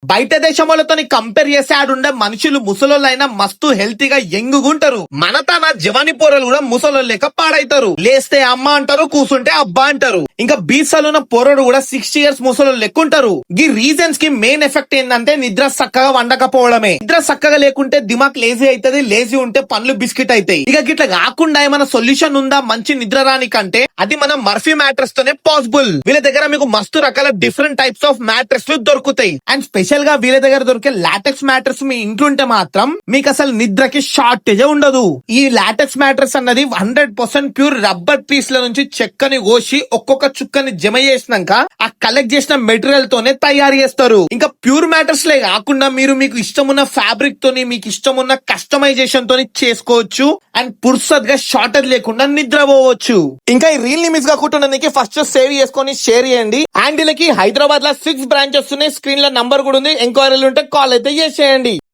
బయట దేశములతో కంపేర్ చేస్తే ఆడుండే మనుషులు ముసలోళ్ళైనా మస్తు హెల్తీగా యంగుంటారు. మన తన జవాని పోరలు కూడా ముసలో లెక్క పాడైతారు. లేస్తే అమ్మ అంటారు, కూర్చుంటే అబ్బా అంటారు. ఇంకా బీసలున్న పోరడు కూడా 60 years ముసలో లెక్కుంటారు. ఈ రీజన్స్ కి మెయిన్ ఎఫెక్ట్ ఏంటంటే నిద్ర చక్కగా వండకపోవడమే. నిద్ర చక్కగా లేకుంటే దిమాక్ లేజీ అవుతుంది, లేజీ ఉంటే పనులు బిస్కెట్ అవుతాయి. ఇక గిట్లా కాకుండా ఏమైనా సొల్యూషన్ ఉందా మంచి నిద్ర రానికంటే అది మన మర్ఫీ మ్యాట్రెస్ తోనే పాసిబుల్. వీళ్ళ దగ్గర మీకు మస్తు రకాల డిఫరెంట్ టైప్స్ ఆఫ్ మ్యాట్రెస్ దొరుకుతాయి. అండ్ స్పెషల్ గా వీళ్ళ దగ్గర దొరికే లాటెక్స్ మ్యాట్రెస్ మీ ఇంట్లుంటే మాత్రం మీకు అసలు నిద్రకి షార్టేజ్ ఉండదు. ఈ లాటెక్స్ మ్యాట్రెస్ అన్నది 100% ప్యూర్ రబ్బర్ పీస్ ల నుంచి చెక్కని కోసి ఒక్కొక్క చుక్కని జమ చేసినాక ఆ కలెక్ట్ చేసిన మెటీరియల్ తోనే తయారు చేస్తారు. ఇంకా ప్యూర్ మ్యాట్రెస్ లే కాకుండా మీరు మీకు ఇష్టమున్న ఫ్యాబ్రిక్ తోని మీకు ఇష్టమున్న కస్టమైజేషన్ తోని చేసుకోవచ్చు. అండ్ పుర్సత్ గా షార్టేజ్ లేకుండా నిద్రపోవచ్చు. ఇంకా ఈ రీల్ ని మిస్ కాకుండా ఫస్ట్ సేవ్ చేసుకొని షేర్ చేయండి. అండ్ వీళ్ళకి హైదరాబాద్ లో 6 బ్రాంచెస్ ఉన్నాయి. స్క్రీన్ లో నంబర్ కూడా ఉంది. ఎంక్వైరీలు ఉంటే కాల్ అయితే చేసేయండి.